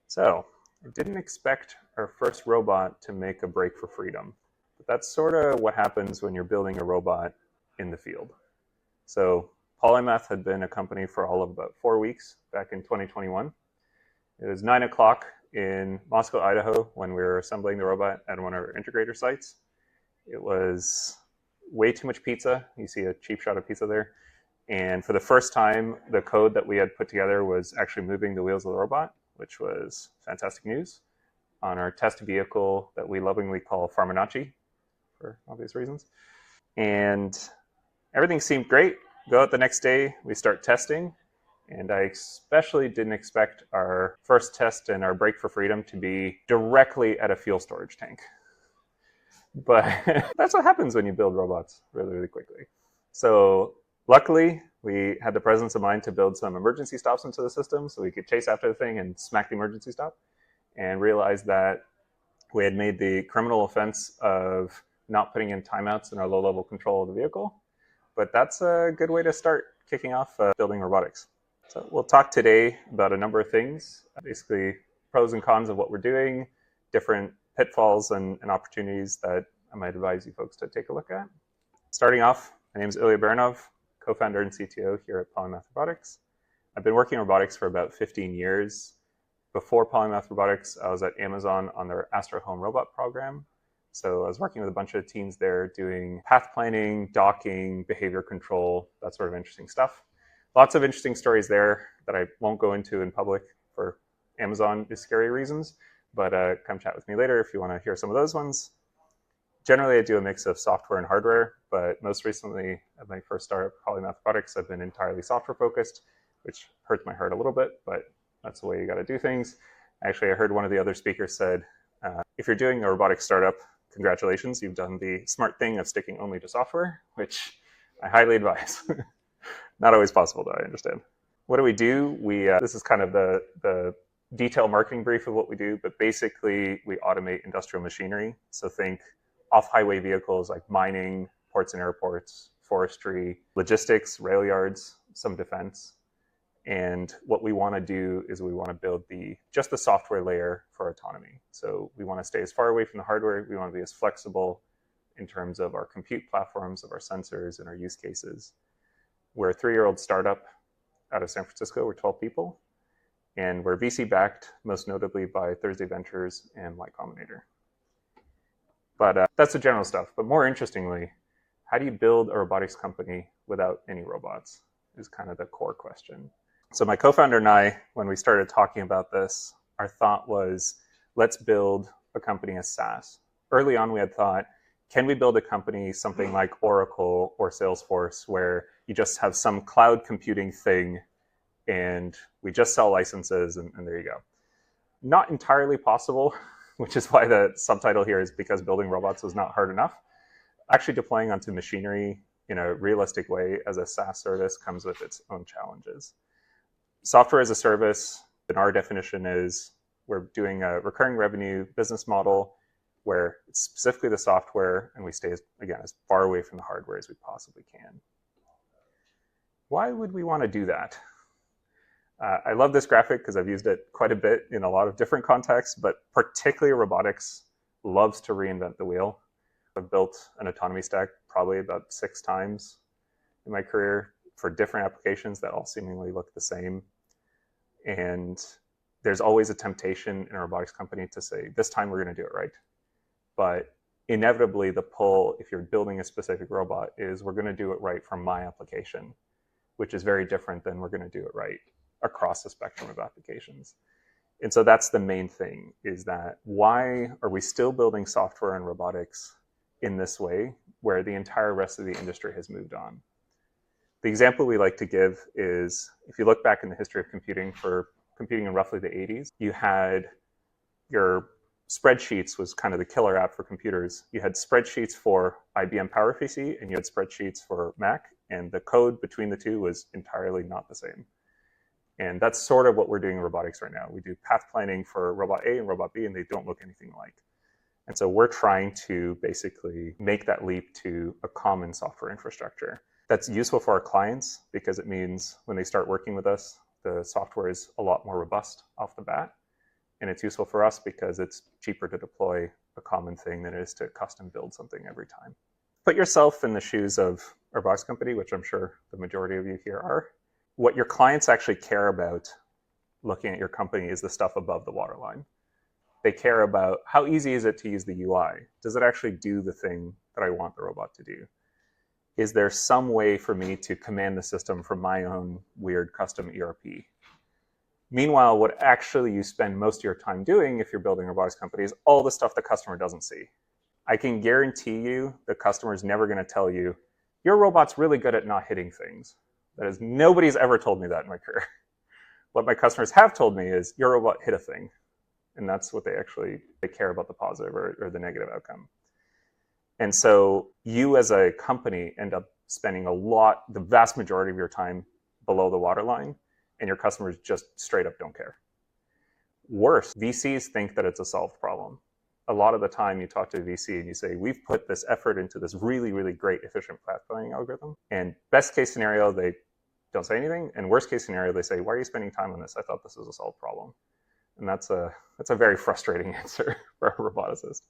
So I didn't expect our first robot to make a break for freedom, but that's sort of what happens when you're building a robot in the field. So Polymath had been a company for all of about 4 weeks back in 2021. It was 9 o'clock in Moscow, Idaho, when we were assembling the robot at one of our integrator sites. It was way too much pizza. You see a cheap shot of pizza there. And for the first time, the code that we had put together was actually moving the wheels of the robot, which was fantastic news, on our test vehicle that we lovingly call Farminacci, for obvious reasons. And everything seemed great. Go out the next day, we start testing, and I especially didn't expect our first test and our break for freedom to be directly at a fuel storage tank. But that's what happens when you build robots really, really quickly. So luckily, we had the presence of mind to build some emergency stops into the system so we could chase after the thing and smack the emergency stop, and realized that we had made the criminal offense of not putting in timeouts in our low-level control of the vehicle. But that's a good way to start kicking off building robotics. So we'll talk today about a number of things, basically pros and cons of what we're doing, different pitfalls and opportunities that I might advise you folks to take a look at. Starting off, my name is Ilia Baranov, co-founder and CTO here at Polymath Robotics. I've been working in robotics for about 15 years. Before Polymath Robotics, I was at Amazon on their Astro Home Robot program. So I was working with a bunch of teams there doing path planning, docking, behavior control, that sort of interesting stuff. Lots of interesting stories there that I won't go into in public for Amazon is scary reasons, but come chat with me later if you want to hear some of those ones. Generally, I do a mix of software and hardware, but most recently at my first startup, Polymath Products, I've been entirely software focused, which hurts my heart a little bit, but that's the way you got to do things. Actually, I heard one of the other speakers said, if you're doing a robotic startup, congratulations, you've done the smart thing of sticking only to software, which I highly advise. Not always possible, though, I understand. What do? This is kind of the detailed marketing brief of what we do, but basically we automate industrial machinery. So think off-highway vehicles like mining, ports and airports, forestry, logistics, rail yards, some defense. And what we want to do is we want to build just the software layer for autonomy. So we want to stay as far away from the hardware. We want to be as flexible in terms of our compute platforms, of our sensors, and our use cases. We're a 3-year-old startup out of San Francisco. We're 12 people. And we're VC-backed, most notably by Thursday Ventures and Y Combinator. But that's the general stuff. But more interestingly, how do you build a robotics company without any robots is kind of the core question. So my co-founder and I, when we started talking about this, our thought was, let's build a company as SaaS. Early on, we had thought, can we build a company something like Oracle or Salesforce, where you just have some cloud computing thing and we just sell licenses and there you go. Not entirely possible, which is why the subtitle here is because building robots was not hard enough. Actually deploying onto machinery in a realistic way as a SaaS service comes with its own challenges. Software as a service, in our definition, is we're doing a recurring revenue business model where it's specifically the software and we stay, as far away from the hardware as we possibly can. Why would we want to do that? I love this graphic because I've used it quite a bit in a lot of different contexts, but particularly robotics loves to reinvent the wheel. I've built an autonomy stack probably about 6 times in my career for different applications that all seemingly look the same. And there's always a temptation in a robotics company to say, this time we're going to do it right. But inevitably the pull, if you're building a specific robot, is we're going to do it right for my application, which is very different than we're going to do it right across the spectrum of applications. And so that's the main thing, is that why are we still building software and robotics in this way where the entire rest of the industry has moved on? The example we like to give is, if you look back in the history of computing in roughly the 80s, you had your spreadsheets was kind of the killer app for computers. You had spreadsheets for IBM PowerPC and you had spreadsheets for Mac, and the code between the two was entirely not the same. And that's sort of what we're doing in robotics right now. We do path planning for robot A and robot B, and they don't look anything alike. And so we're trying to basically make that leap to a common software infrastructure. That's useful for our clients because it means when they start working with us, the software is a lot more robust off the bat. And it's useful for us because it's cheaper to deploy a common thing than it is to custom build something every time. Put yourself in the shoes of a robotics company, which I'm sure the majority of you here are. What your clients actually care about looking at your company is the stuff above the waterline. They care about how easy is it to use the UI? Does it actually do the thing that I want the robot to do? Is there some way for me to command the system from my own weird custom ERP? Meanwhile, what actually you spend most of your time doing if you're building a robotics company is all the stuff the customer doesn't see. I can guarantee you the customer is never going to tell you, your robot's really good at not hitting things. That is, nobody's ever told me that in my career. What my customers have told me is, your robot hit a thing. And that's what they care about, the positive or the negative outcome. And so you as a company end up spending the vast majority of your time below the waterline, and your customers just straight up don't care. Worse, VCs think that it's a solved problem. A lot of the time you talk to a VC and you say, we've put this effort into this really, really great efficient path planning algorithm. And best case scenario, they don't say anything. And worst case scenario, they say, why are you spending time on this? I thought this was a solved problem. And that's a very frustrating answer for a roboticist.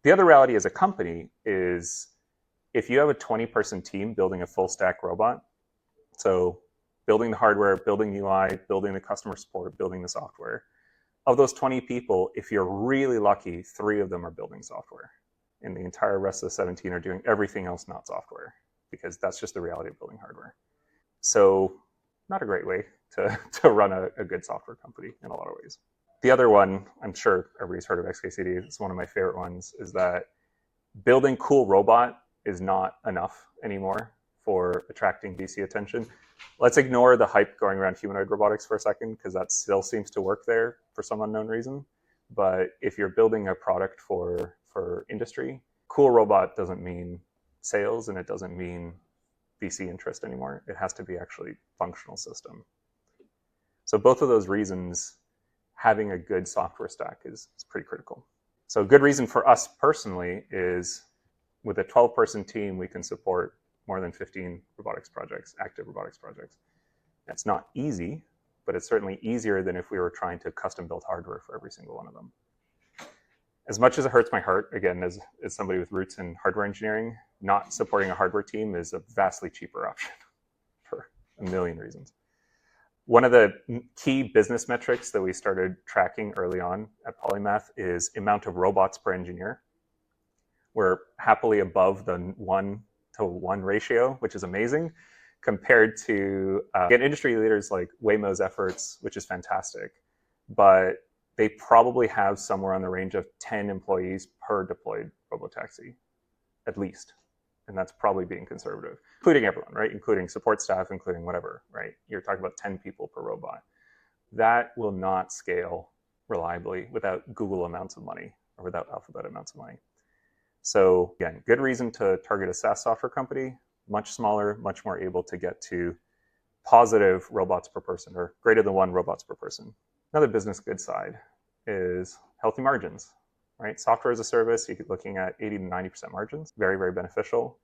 The other reality as a company is if you have a 20-person team building a full stack robot, so building the hardware, building the UI, building the customer support, building the software, of those 20 people, if you're really lucky, 3 of them are building software. And the entire rest of the 17 are doing everything else not software, because that's just the reality of building hardware. So not a great way to run a good software company in a lot of ways. The other one, I'm sure everybody's heard of XKCD, it's one of my favorite ones, is that building cool robot is not enough anymore for attracting VC attention. Let's ignore the hype going around humanoid robotics for a second, because that still seems to work there for some unknown reason. But if you're building a product for industry, cool robot doesn't mean sales, and it doesn't mean VC interest anymore. It has to be actually functional system. So both of those reasons, having a good software stack is pretty critical. So a good reason for us personally is with a 12-person team, we can support more than 15 robotics projects, active robotics projects. That's not easy, but it's certainly easier than if we were trying to custom build hardware for every single one of them. As much as it hurts my heart, again, as somebody with roots in hardware engineering, not supporting a hardware team is a vastly cheaper option for a million reasons. One of the key business metrics that we started tracking early on at Polymath is amount of robots per engineer. We're happily above the 1-to-1 ratio, which is amazing, compared to industry leaders like Waymo's efforts, which is fantastic. But they probably have somewhere on the range of 10 employees per deployed robotaxi, at least. And that's probably being conservative, including everyone, right? Including support staff, including whatever, right? You're talking about 10 people per robot. That will not scale reliably without Google amounts of money or without Alphabet amounts of money. So again, good reason to target a SaaS software company, much smaller, much more able to get to positive robots per person or greater than 1 robots per person. Another business good side is healthy margins. Right? Software as a service, you're looking at 80 to 90% margins, very, very beneficial.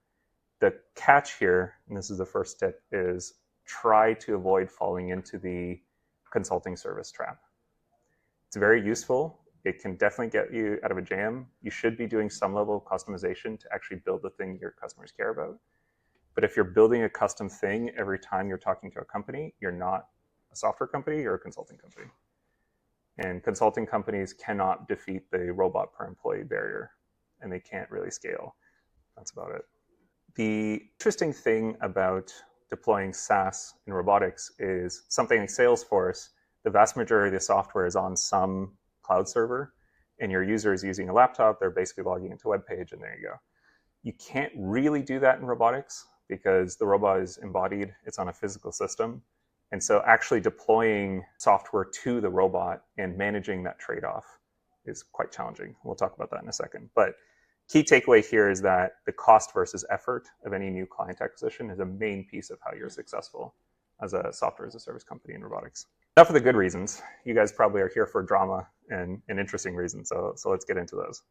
The catch here, and this is the first tip, is try to avoid falling into the consulting service trap. It's very useful. It can definitely get you out of a jam. You should be doing some level of customization to actually build the thing your customers care about. But if you're building a custom thing every time you're talking to a company, you're not a software company, you're a consulting company. And consulting companies cannot defeat the robot per employee barrier, and they can't really scale. That's about it. The interesting thing about deploying SaaS in robotics is something like Salesforce, the vast majority of the software is on some cloud server, and your user is using a laptop, they're basically logging into a web page, and there you go. You can't really do that in robotics because the robot is embodied, it's on a physical system. And so actually deploying software to the robot and managing that trade-off is quite challenging. We'll talk about that in a second. But key takeaway here is that the cost versus effort of any new client acquisition is a main piece of how you're successful as a software as a service company in robotics. Enough of the good reasons. You guys probably are here for drama and interesting reasons, so let's get into those.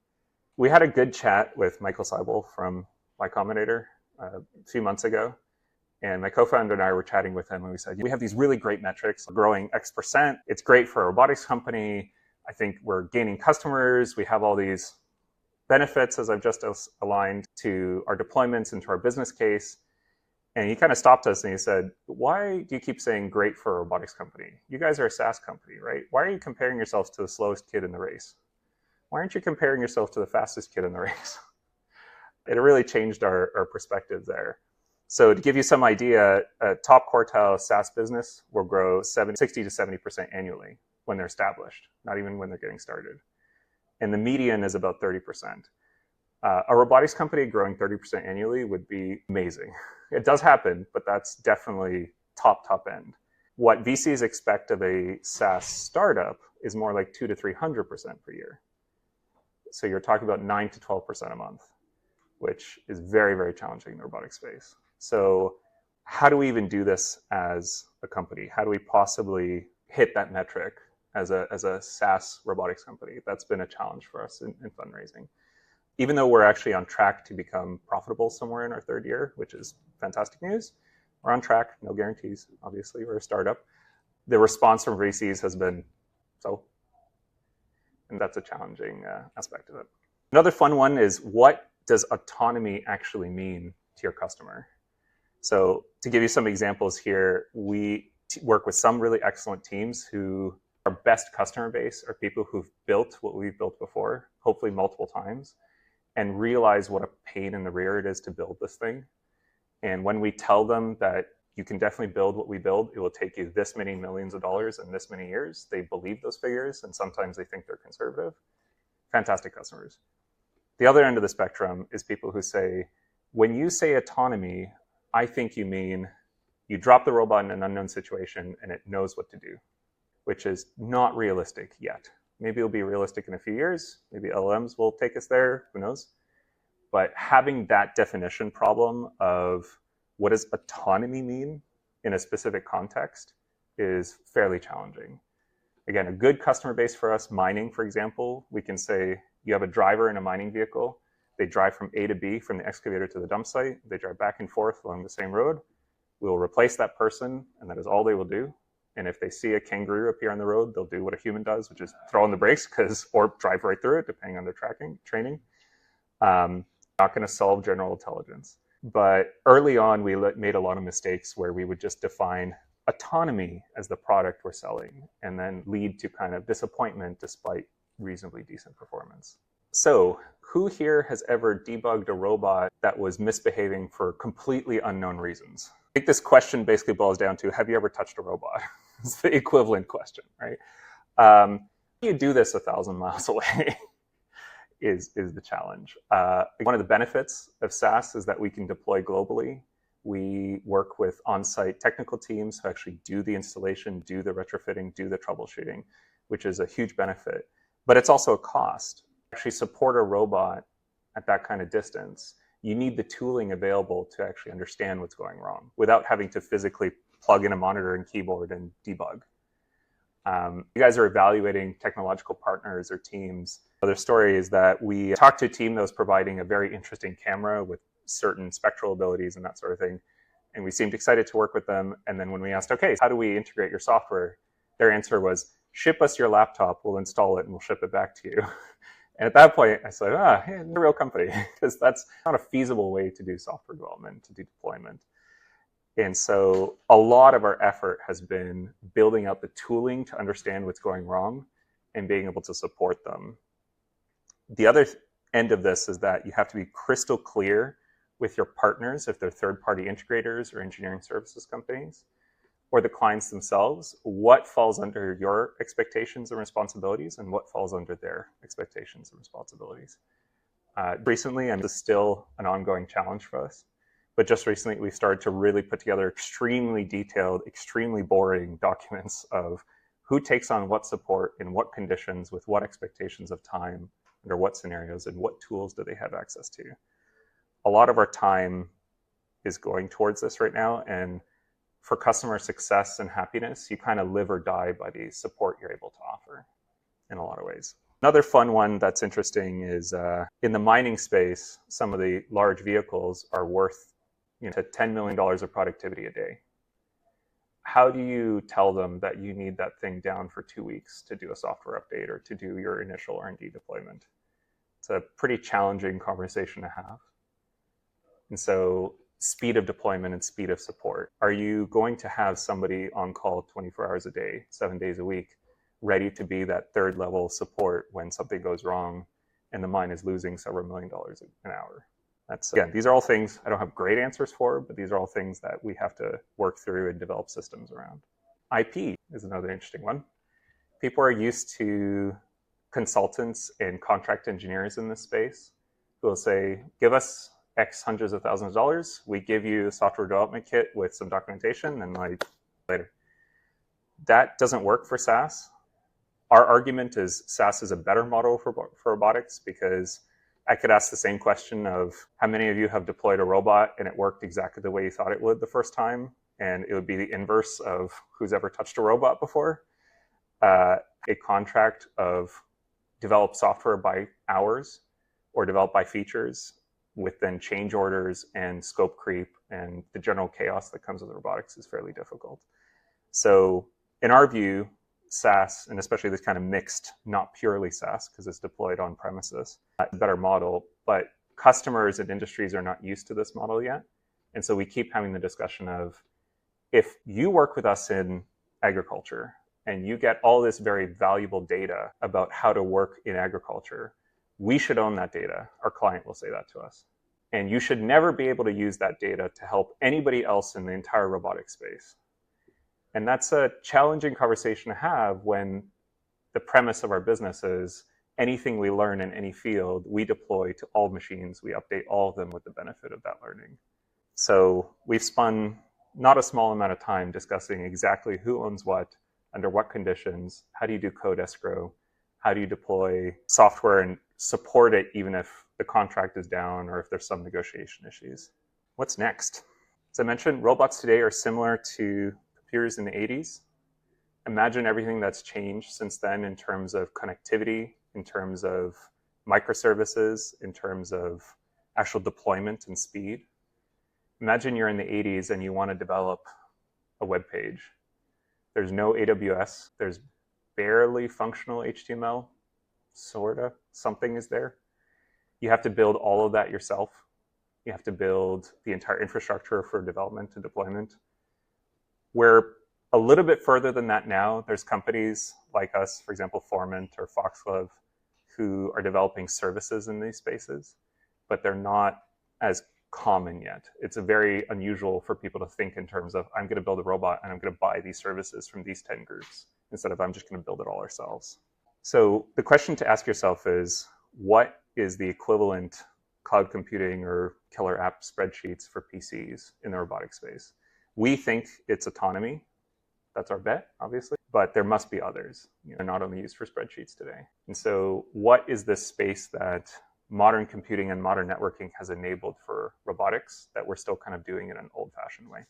We had a good chat with Michael Seibel from Y Combinator a few months ago. And my co-founder and I were chatting with him, and we said, we have these really great metrics, growing X%. It's great for a robotics company. I think we're gaining customers. We have all these benefits, as I've just aligned to our deployments and to our business case. And he kind of stopped us and he said, why do you keep saying great for a robotics company? You guys are a SaaS company, right? Why are you comparing yourselves to the slowest kid in the race? Why aren't you comparing yourself to the fastest kid in the race? It really changed our perspective there. So to give you some idea, a top quartile SaaS business will grow 60 to 70% annually when they're established, not even when they're getting started. And the median is about 30%. A robotics company growing 30% annually would be amazing. It does happen, but that's definitely top end. What VCs expect of a SaaS startup is more like 200 to 300% per year. So you're talking about 9 to 12% a month, which is very, very challenging in the robotics space. So how do we even do this as a company? How do we possibly hit that metric as a SaaS robotics company? That's been a challenge for us in fundraising. Even though we're actually on track to become profitable somewhere in our third year, which is fantastic news, we're on track, no guarantees, obviously, we're a startup. The response from VCs has been so, and that's a challenging aspect of it. Another fun one is, what does autonomy actually mean to your customer? So to give you some examples here, we work with some really excellent teams who our best customer base are people who've built what we've built before, hopefully multiple times, and realize what a pain in the rear it is to build this thing. And when we tell them that you can definitely build what we build, it will take you this many millions of dollars in this many years, they believe those figures, and sometimes they think they're conservative. Fantastic customers. The other end of the spectrum is people who say, when you say autonomy, I think you mean you drop the robot in an unknown situation and it knows what to do, which is not realistic yet. Maybe it'll be realistic in a few years. Maybe LLMs will take us there, who knows? But having that definition problem of what does autonomy mean in a specific context is fairly challenging. Again, a good customer base for us, mining, for example, we can say you have a driver in a mining vehicle. They drive from A to B, from the excavator to the dump site. They drive back and forth along the same road. We will replace that person, and that is all they will do. And if they see a kangaroo appear on the road, they'll do what a human does, which is throw on the brakes or drive right through it, depending on their training. Not going to solve general intelligence. But early on, we made a lot of mistakes where we would just define autonomy as the product we're selling and then lead to kind of disappointment despite reasonably decent performance. So who here has ever debugged a robot that was misbehaving for completely unknown reasons? I think this question basically boils down to, have you ever touched a robot? It's the equivalent question, right? You do this 1,000 miles away is the challenge. One of the benefits of SaaS is that we can deploy globally. We work with on-site technical teams who actually do the installation, do the retrofitting, do the troubleshooting, which is a huge benefit. But it's also a cost. To actually support a robot at that kind of distance, you need the tooling available to actually understand what's going wrong without having to physically plug in a monitor and keyboard and debug. You guys are evaluating technological partners or teams. Another story is that we talked to a team that was providing a very interesting camera with certain spectral abilities and that sort of thing. And we seemed excited to work with them. And then when we asked, okay, how do we integrate your software? Their answer was, ship us your laptop, we'll install it and we'll ship it back to you. And at that point, I said, hey, a real company, because that's not a feasible way to do software development, to do deployment. And so a lot of our effort has been building out the tooling to understand what's going wrong and being able to support them. The other end of this is that you have to be crystal clear with your partners, if they're third-party integrators or engineering services companies, or the clients themselves, what falls under your expectations and responsibilities and what falls under their expectations and responsibilities. Recently, and this is still an ongoing challenge for us, but just recently we've started to really put together extremely detailed, extremely boring documents of who takes on what support in what conditions, with what expectations of time, under what scenarios, and what tools do they have access to. A lot of our time is going towards this right now, and for customer success and happiness, you kind of live or die by the support you're able to offer in a lot of ways. Another fun one that's interesting is in the mining space, some of the large vehicles are worth to $10 million of productivity a day. how do you tell them that you need that thing down for 2 weeks to do a software update or to do your initial R&D deployment? It's a pretty challenging conversation to have. And so speed of deployment and speed of support. Are you going to have somebody on call 24 hours a day, 7 days a week, ready to be that third level support when something goes wrong and the mine is losing several $1 million an hour? That's, again, these are all things I don't have great answers for, but these are all things that we have to work through and develop systems around. IP is another interesting one. People are used to consultants and contract engineers in this space who will say, give us X hundreds of thousands of dollars, we give you a software development kit with some documentation, and like later. That doesn't work for SaaS. Our argument is SaaS is a better model for robotics, because I could ask the same question of how many of you have deployed a robot and it worked exactly the way you thought it would the first time, and it would be the inverse of who's ever touched a robot before. A contract of develop software by hours or develop by features with then change orders and scope creep and the general chaos that comes with robotics is fairly difficult. So in our view, SaaS, and especially this kind of mixed, not purely SaaS because it's deployed on premises, a better model, but customers and industries are not used to this model yet. And so we keep having the discussion of, if you work with us in agriculture and you get all this very valuable data about how to work in agriculture, we should own that data. Our client will say that to us. And you should never be able to use that data to help anybody else in the entire robotic space. And that's a challenging conversation to have when the premise of our business is anything we learn in any field, we deploy to all machines. We update all of them with the benefit of that learning. So we've spun not a small amount of time discussing exactly who owns what, under what conditions, how do you do code escrow, how do you deploy software and support it even if the contract is down or if there's some negotiation issues. What's next? As I mentioned, robots today are similar to computers in the 80s. Imagine everything that's changed since then in terms of connectivity, in terms of microservices, in terms of actual deployment and speed. Imagine you're in the 80s and you want to develop a web page. There's no AWS. There's barely functional HTML, sorta. Something is there. You have to build all of that yourself. You have to build the entire infrastructure for development and deployment. We're a little bit further than that now. There's companies like us, for example, Formant or Foxglove, who are developing services in these spaces, but they're not as common yet. It's very unusual for people to think in terms of, I'm going to build a robot and I'm going to buy these services from these 10 groups, instead of I'm just going to build it all ourselves. So the question to ask yourself is, what is the equivalent cloud computing or killer app spreadsheets for PCs in the robotic space? We think it's autonomy. That's our bet, obviously, but there must be others. They're not only used for spreadsheets today. And so what is this space that modern computing and modern networking has enabled for robotics that we're still kind of doing in an old-fashioned way?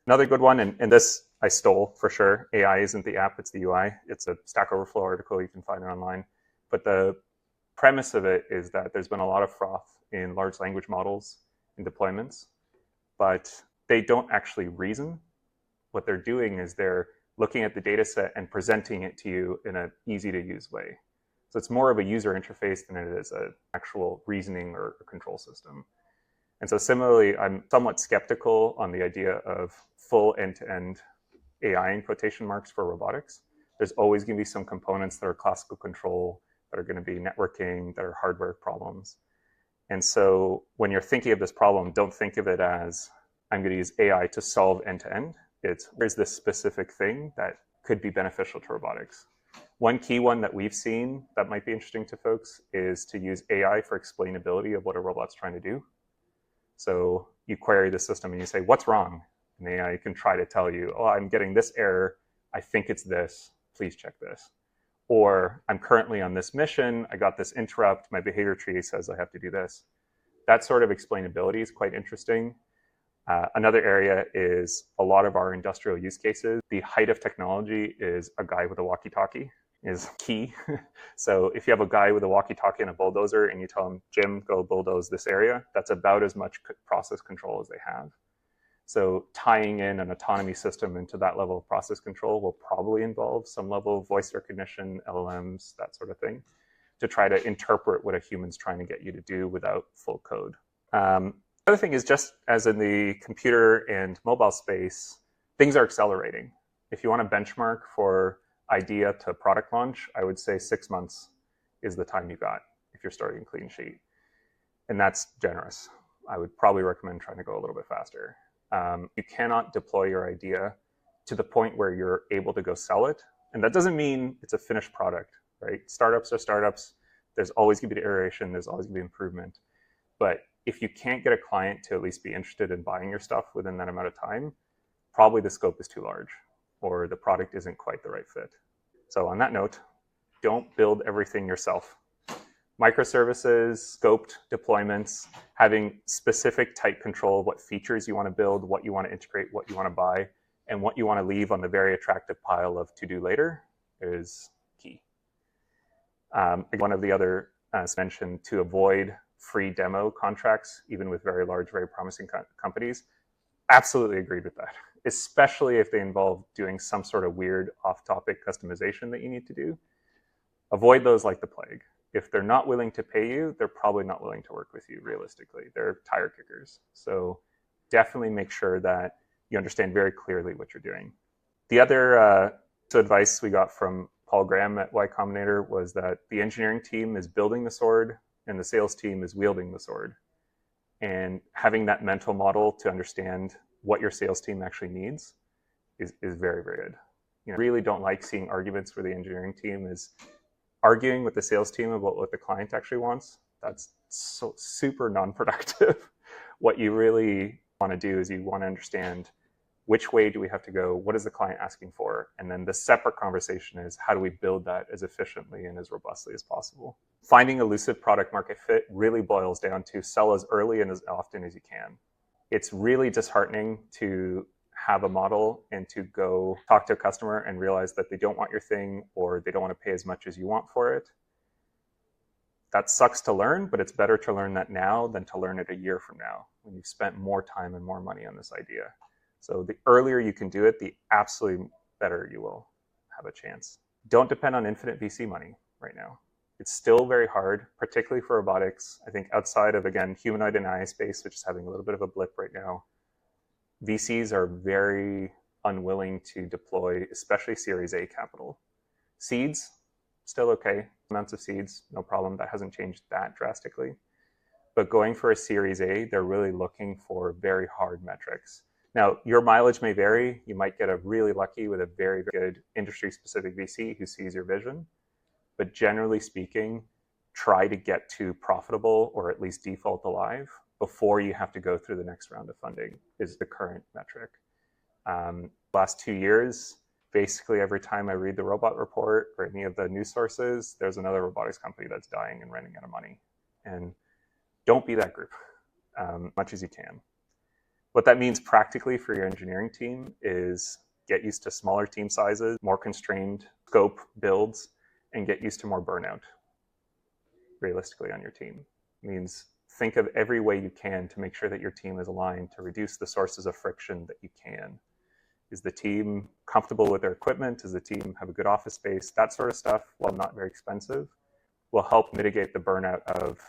Another good one, and this I stole for sure. AI isn't the app, it's the UI. It's a Stack Overflow article, you can find it online. But the premise of it is that there's been a lot of froth in large language models and deployments, but they don't actually reason. What they're doing is they're looking at the data set and presenting it to you in an easy to use way. So it's more of a user interface than it is an actual reasoning or a control system. And so similarly, I'm somewhat skeptical on the idea of full end-to-end AI in quotation marks for robotics. There's always going to be some components that are classical control, that are going to be networking, that are hardware problems. And so when you're thinking of this problem, don't think of it as, I'm going to use AI to solve end-to-end. It's, here's this specific thing that could be beneficial to robotics. One key one that we've seen that might be interesting to folks is to use AI for explainability of what a robot's trying to do. So you query the system and you say, what's wrong? And the AI can try to tell you, oh, I'm getting this error. I think it's this. Please check this. Or I'm currently on this mission. I got this interrupt. My behavior tree says I have to do this. That sort of explainability is quite interesting. Another area is a lot of our industrial use cases. The height of technology is a guy with a walkie-talkie is key. So if you have a guy with a walkie-talkie and a bulldozer and you tell him, Jim, go bulldoze this area, that's about as much process control as they have. So tying in an autonomy system into that level of process control will probably involve some level of voice recognition, LLMs, that sort of thing, to try to interpret what a human's trying to get you to do without full code. The other thing is, just as in the computer and mobile space, things are accelerating. If you want to benchmark for idea to product launch, I would say 6 months is the time you got if you're starting clean sheet. And that's generous. I would probably recommend trying to go a little bit faster. You cannot deploy your idea to the point where you're able to go sell it. And that doesn't mean it's a finished product, right? Startups are startups. There's always going to be iteration. There's always going to be improvement. But if you can't get a client to at least be interested in buying your stuff within that amount of time, probably the scope is too large or the product isn't quite the right fit. So on that note, don't build everything yourself. Microservices, scoped deployments, having specific tight control of what features you want to build, what you want to integrate, what you want to buy, and what you want to leave on the very attractive pile of to do later is key. One of the other mentioned to avoid free demo contracts, even with very large, very promising companies. Absolutely agreed with that, especially if they involve doing some sort of weird off-topic customization that you need to do. Avoid those like the plague. If they're not willing to pay you, they're probably not willing to work with you realistically. They're tire kickers. So definitely make sure that you understand very clearly what you're doing. The other advice we got from Paul Graham at Y Combinator was that the engineering team is building the sword and the sales team is wielding the sword. And having that mental model to understand what your sales team actually needs is very, very good. You know, really don't like seeing arguments where the engineering team is arguing with the sales team about what the client actually wants. That's so super non-productive. What you really want to do is you want to understand which way do we have to go? What is the client asking for? And then the separate conversation is how do we build that as efficiently and as robustly as possible? Finding elusive product market fit really boils down to sell as early and as often as you can. It's really disheartening to have a model and to go talk to a customer and realize that they don't want your thing or they don't want to pay as much as you want for it. That sucks to learn, but it's better to learn that now than to learn it a year from now when you've spent more time and more money on this idea. So the earlier you can do it, the absolutely better you will have a chance. Don't depend on infinite VC money right now. It's still very hard, particularly for robotics. I think outside of, again, humanoid and AI space, which is having a little bit of a blip right now, VCs are very unwilling to deploy, especially Series A capital. Seeds, still okay. Amounts of seeds, no problem. That hasn't changed that drastically. But going for a Series A, they're really looking for very hard metrics. Now, your mileage may vary. You might get really lucky with a very, very good industry-specific VC who sees your vision. But generally speaking, try to get to profitable or at least default alive before you have to go through the next round of funding is the current metric. Last 2 years, basically every time I read the Robot Report or any of the news sources, there's another robotics company that's dying and running out of money. And don't be that group much as you can. What that means practically for your engineering team is get used to smaller team sizes, more constrained scope builds, and get used to more burnout realistically on your team. It means think of every way you can to make sure that your team is aligned to reduce the sources of friction that you can. Is the team comfortable with their equipment? Does the team have a good office space? That sort of stuff, while not very expensive, will help mitigate the burnout of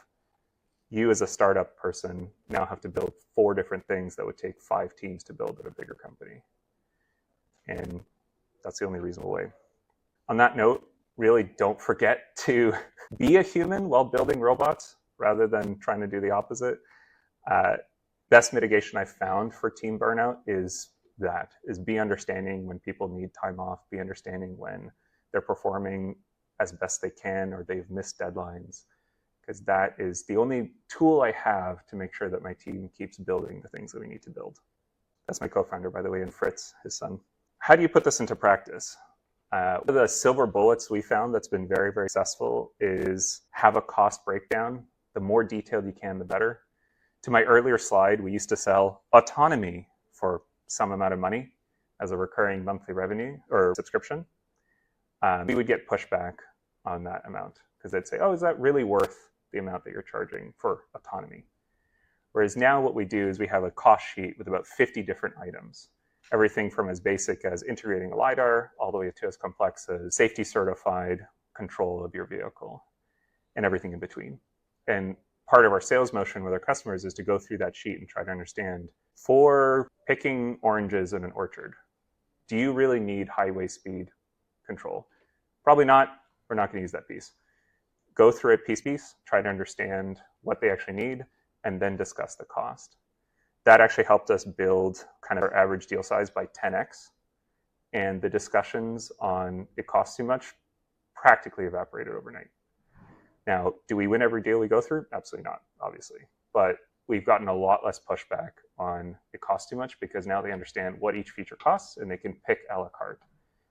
you as a startup person now have to build 4 different things that would take 5 teams to build at a bigger company. And that's the only reasonable way. On that note, really don't forget to be a human while building robots rather than trying to do the opposite. Best mitigation I've found for team burnout is be understanding when people need time off, be understanding when they're performing as best they can or they've missed deadlines, because that is the only tool I have to make sure that my team keeps building the things that we need to build. That's my co-founder, by the way, and Fritz, his son. How do you put this into practice? One of the silver bullets we found that's been very, very successful is have a cost breakdown. The more detailed you can, the better. To my earlier slide, we used to sell autonomy for some amount of money as a recurring monthly revenue or subscription. We would get pushback on that amount because they'd say, oh, is that really worth the amount that you're charging for autonomy? Whereas now what we do is we have a cost sheet with about 50 different items. Everything from as basic as integrating a LiDAR all the way to as complex as safety certified control of your vehicle and everything in between. And part of our sales motion with our customers is to go through that sheet and try to understand, for picking oranges in an orchard, do you really need highway speed control? Probably not. We're not going to use that piece. Go through it piece by piece, try to understand what they actually need, and then discuss the cost. That actually helped us build kind of our average deal size by 10x. And the discussions on it costs too much practically evaporated overnight. Now, do we win every deal we go through? Absolutely not, obviously. But we've gotten a lot less pushback on it costs too much because now they understand what each feature costs and they can pick a la carte.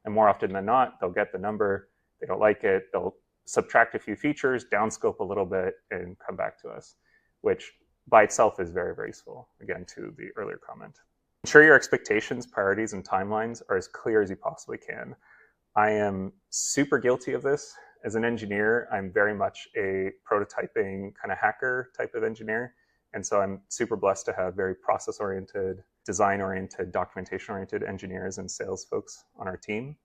And more often than not, they'll get the number, they don't like it, they'll subtract a few features, downscope a little bit, and come back to us, which by itself is very, very useful, again, to the earlier comment. Ensure your expectations, priorities, and timelines are as clear as you possibly can. I am super guilty of this. As an engineer, I'm very much a prototyping kind of hacker type of engineer. And so I'm super blessed to have very process-oriented, design-oriented, documentation-oriented engineers and sales folks on our team.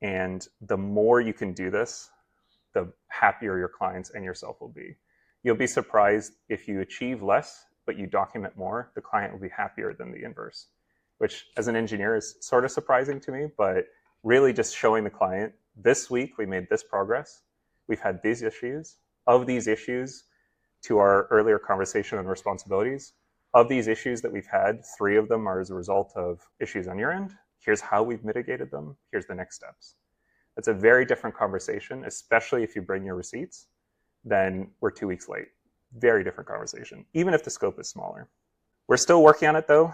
And the more you can do this, the happier your clients and yourself will be. You'll be surprised if you achieve less, but you document more, the client will be happier than the inverse, which as an engineer is sort of surprising to me, but really just showing the client, this week we made this progress, we've had these issues. Of these issues, to our earlier conversation on responsibilities, of these issues that we've had, 3 of them are as a result of issues on your end. Here's how we've mitigated them. Here's the next steps. It's a very different conversation, especially if you bring your receipts, than we're 2 weeks late. Very different conversation, even if the scope is smaller. We're still working on it though,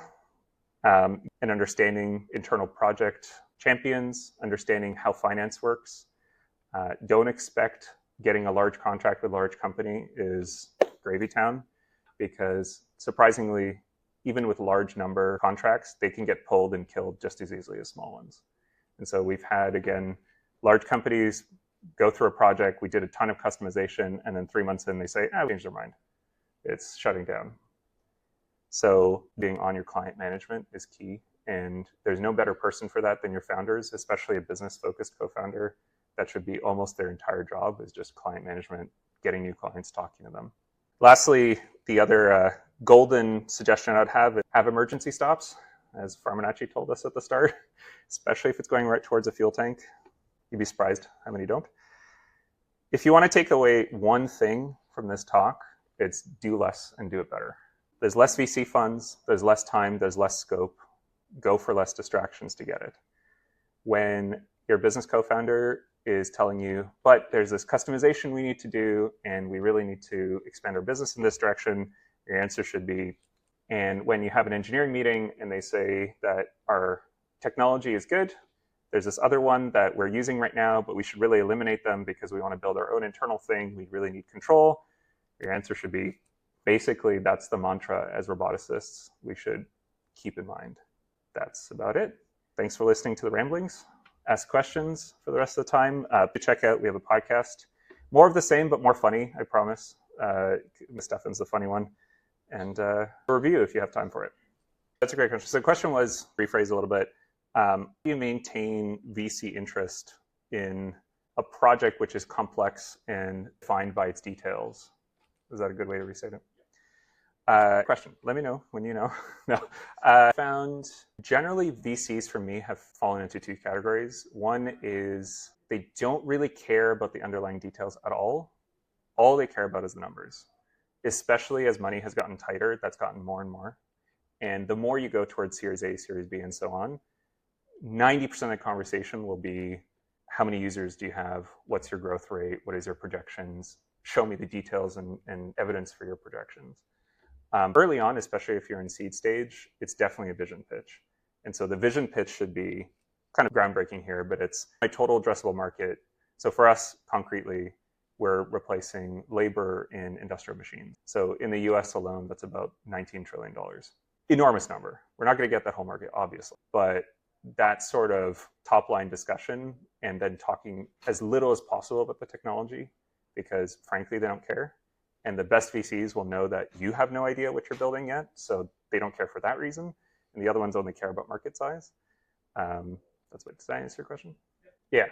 and understanding internal project champions, understanding how finance works. Don't expect getting a large contract with a large company is gravy town, because surprisingly, even with large number contracts, they can get pulled and killed just as easily as small ones. And so we've had, again, large companies go through a project, we did a ton of customization, and then 3 months in, they say, we changed their mind. It's shutting down. So being on your client management is key. And there's no better person for that than your founders, especially a business-focused co-founder. That should be almost their entire job, is just client management, getting new clients, talking to them. Lastly, the other golden suggestion I'd have is have emergency stops, as Farminacci told us at the start, especially if it's going right towards a fuel tank. You'd be surprised how many don't. If you want to take away one thing from this talk, it's do less and do it better. There's less VC funds, there's less time, there's less scope. Go for less distractions to get it. When your business co-founder is telling you, but there's this customization we need to do, and we really need to expand our business in this direction, your answer should be, and when you have an engineering meeting and they say that our technology is good, there's this other one that we're using right now, but we should really eliminate them because we want to build our own internal thing, we really need control, your answer should be, basically, that's the mantra as roboticists we should keep in mind. That's about it. Thanks for listening to the ramblings. Ask questions for the rest of the time. To check out, we have a podcast. More of the same, but more funny, I promise. Stefan's the funny one. And a review if you have time for it. That's a great question. So the question was, rephrase a little bit, do you maintain VC interest in a project which is complex and defined by its details? Is that a good way to restate it? Question. Let me know when you know. No. I found generally VCs for me have fallen into 2 categories. One is they don't really care about the underlying details at all. All they care about is the numbers, especially as money has gotten tighter. That's gotten more and more. And the more you go towards Series A, Series B, and so on, 90% of the conversation will be, how many users do you have? What's your growth rate? What is your projections? Show me the details and evidence for your projections. Early on, especially if you're in seed stage, it's definitely a vision pitch. And so the vision pitch should be kind of groundbreaking here, but it's my total addressable market. So for us, concretely, we're replacing labor in industrial machines. So in the US alone, that's about $19 trillion. Enormous number. We're not going to get that whole market, obviously, but that sort of top line discussion and then talking as little as possible about the technology, because frankly, they don't care. And the best VCs will know that you have no idea what you're building yet, so they don't care for that reason. And the other ones only care about market size. That's what, did I answer your question? Yeah.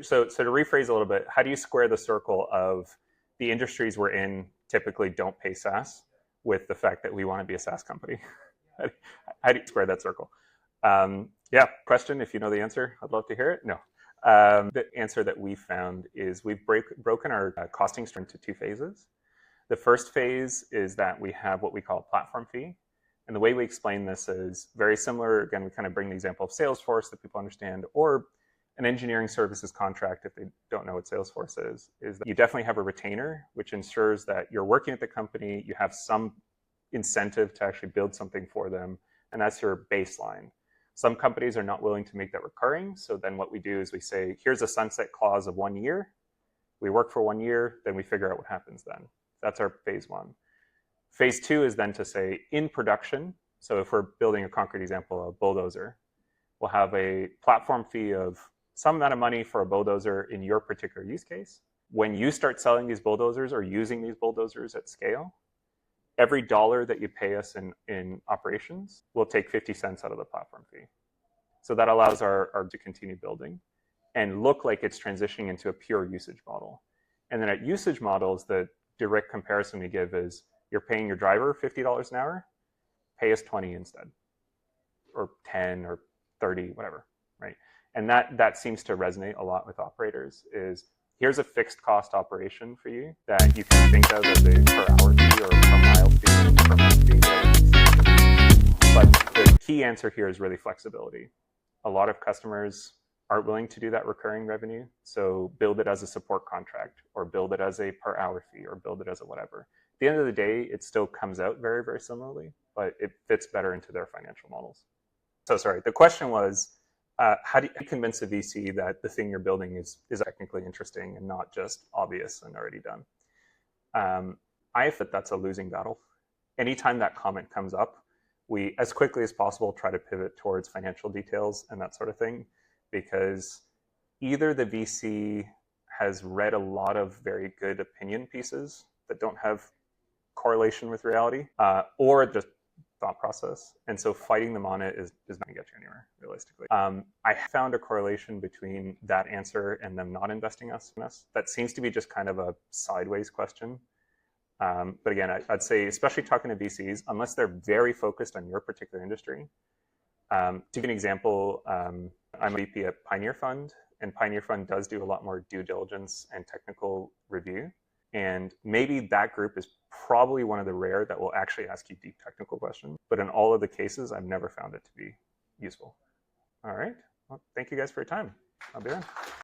So to rephrase a little bit, how do you square the circle of the industries we're in typically don't pay SaaS with the fact that we want to be a SaaS company? How do you square that circle? Yeah, question, if you know the answer, I'd love to hear it. No. The answer that we found is we've broken our costing structure into two phases. The first phase is that we have what we call a platform fee. And the way we explain this is very similar. Again, we kind of bring the example of Salesforce that people understand, or an engineering services contract, if they don't know what Salesforce is that you definitely have a retainer, which ensures that you're working at the company, you have some incentive to actually build something for them, and that's your baseline. Some companies are not willing to make that recurring, so then what we do is we say, here's a sunset clause of 1 year. We work for 1 year, then we figure out what happens then. That's our phase one. Phase two is then to say, in production, so if we're building a concrete example, a bulldozer, we'll have a platform fee of some amount of money for a bulldozer in your particular use case. When you start selling these bulldozers or using these bulldozers at scale, every dollar that you pay us in operations, we'll take 50 cents out of the platform fee. So that allows our to continue building and look like it's transitioning into a pure usage model. And then at usage models, the direct comparison we give is you're paying your driver $50 an hour, pay us 20 instead, or 10 or 30, whatever, right? And that seems to resonate a lot with operators is here's a fixed cost operation for you that you can think of as a per hour fee or per mile fee or per month fee. But the key answer here is really flexibility. A lot of customers aren't willing to do that recurring revenue. So build it as a support contract or build it as a per hour fee or build it as a whatever. At the end of the day, it still comes out very, very similarly, but it fits better into their financial models. So sorry, the question was, how do you convince a VC that the thing you're building is technically interesting and not just obvious and already done? I think that's a losing battle. Anytime that comment comes up, we, as quickly as possible, try to pivot towards financial details and that sort of thing, because either the VC has read a lot of very good opinion pieces that don't have correlation with reality, or just thought process. And so fighting them on it is not going to get you anywhere, realistically. I found a correlation between that answer and them not investing in us. That seems to be just kind of a sideways question. But again, I'd say, especially talking to VCs, unless they're very focused on your particular industry. To give an example, I'm a VP at Pioneer Fund, and Pioneer Fund does do a lot more due diligence and technical review. And maybe that group is probably one of the rare that will actually ask you deep technical questions. But in all of the cases, I've never found it to be useful. All right. Well, thank you guys for your time. I'll be around.